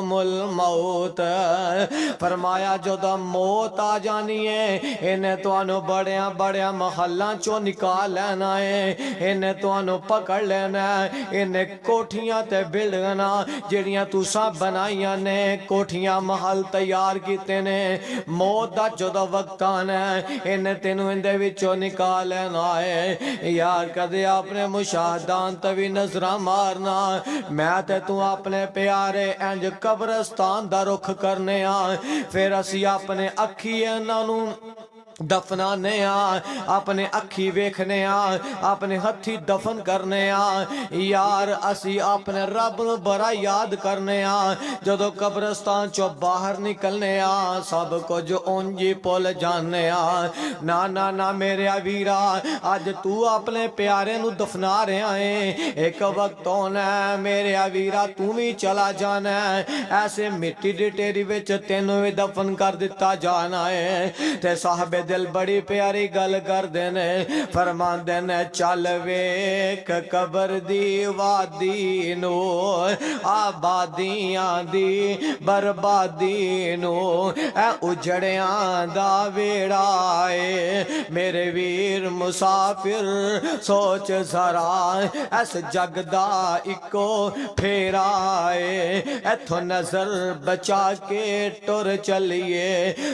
अहदकुमुल मौत। फरमाया जदों मौत आ जानी है इन्हें तुहानू बड़िया बड़िया महलों चो निकाल लेना है, इन्हें तुहानू पकड़ लेना है। इन्हें कोठियां ते बिल्डिंगां जिहड़ियां तुसां बनाइयां ने, कोठियां महल तैयार कीते ने, मौत दा जदों वक्त आना है इन्हें तेनू इंदे विचों निकाल लेना है। यार कदे अपने मुशाहदात भी नजरा मारना, मैं ते तू अपने प्यारे इंज कब्रस्तान दा रुख करने आ, फिर असी अपने अखी इन्हां दफनाने आ, अपने अखी वेखने आ, अपने हथी दफन करने आ। यार असी अपने रब नू बड़ा याद करने आ, जदों कब्रस्तान चो बाहर निकलने आ सब कुछ उंजी भुल जाने आ। ना ना ना मेरे वीरा, अज तू अपने प्यारे नू दफना रहा है, एक वक्त होना मेरे वीरा तू भी चला जाना है, ऐसे मिट्टी दी ढेरी विच तेनू भी दफन कर दिता जाना है। ते साहबे दिल बड़ी प्यारी गल करदे ने, फरमांदे ने चल वेख कबर दी वादी नू, आबादियां दी बर्बादी नू, ऐ उजड़ियां दा वेड़ा है। मेरे वीर मुसाफिर सोच जरा, इस जग दा इको फेरा है, इथों नजर बचा के टुर चलिए,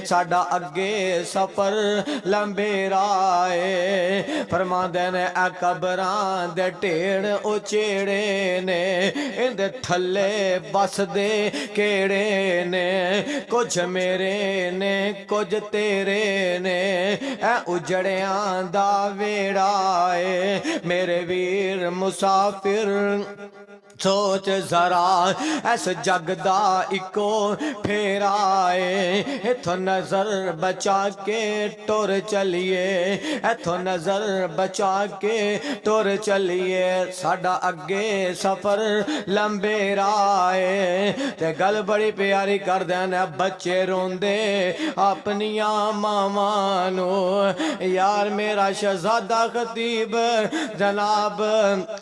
साडा अगे सफर लंबेरा है। फरमांदे ने आ कबरां दे ढेर उचेड़े ने, इंदे थल्ले बस दे केड़े ने, कुछ मेरे ने कुछ तेरे ने, ऐ उजड़ियां दा वेड़ा है। मेरे वीर मुसाफिर सोच जरा, इस जग दा इको फेरा है, इथों नजर बचा के टुर चलिए, इथों नजर बचा के टुर चलिए, साडा अगे सफर लंबेरा है। ते गल बड़ी प्यारी कर देना, बच्चे रोंदे अपनिया मावां नू। यार मेरा शहजादा खतीब जनाब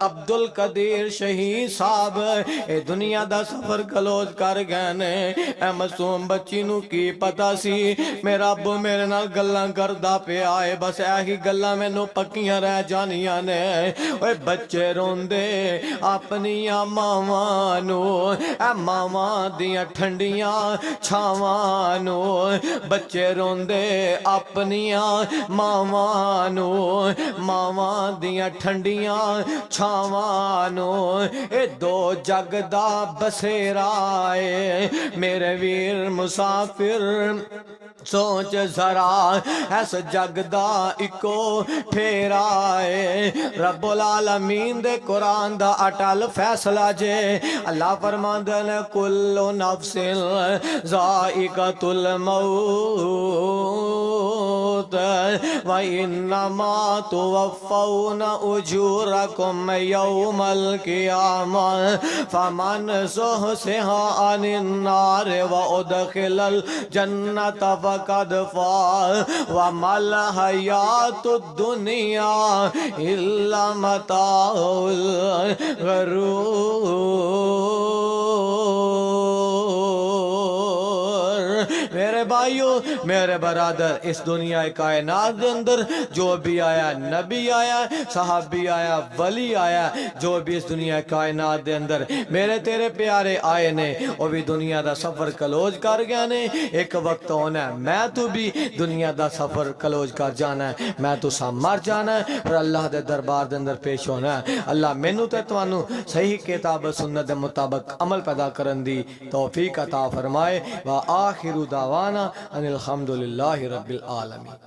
अब्दुल कदीर शहीद साहब ए दुनिया दा सफर क्लोज कर गए ने। ए मासूम बच्ची नू की पता सी मेरा अब्बू मेरे नाल गल्लां करदा पिया है, बस यही गल्लां मैनू पक्कियां रह जानियां ने। ओए बच्चे रोंदे अपनियां मावां नू, ए मावां दियां ठंडियां छावां नू, बच्चे रोंदे अपनियां मावां नू, मावां दियां ठंडियां छावां नू, ए दो जग दा बसेरा है। मेरे वीर मुसाफिर सोच जरा, इस जग दा इको फेरा है। रब्बुल आलमीन दे कुरान दा अटल फैसला जे, अल्लाह फरमांदे ने कुल्लु नफ्सिन ज़ाइक़तुल मौत व इन्नमा तुवफ़्फ़ौना उजूरकुम यौमल क़ियामा फमन ज़ुहज़िहा अनिन नार व उदख़िलल जन्नत फ़क़द फ़ाज़ व मल हयातुद दुनिया इल्ला मताउल ग़रूर। मेरे भाइयों मेरे बरादर, इस दुनिया कायनात के अंदर जो भी आया, नबी आया, सहाबी आया, वली आया, जो भी इस दुनिया कायनात के अंदर मेरे तेरे प्यारे आए ने, वो भी दुनिया का सफर क्लोज कर गया ने। एक वक्त होना है मैं तू भी दुनिया का सफर क्लोज कर जाना है, मैं तू सा मर जाना है, फिर अल्लाह के दरबार के अंदर पेश होना है। अल्लाह मैनू ते तुहानू सही किताब सुन्नत के मुताबिक अमल पैदा करन दी तौफीक अता फरमाए। व आखिरु दावाना अनिल हम्दुलिल्लाहि रब्बिल आलमीन।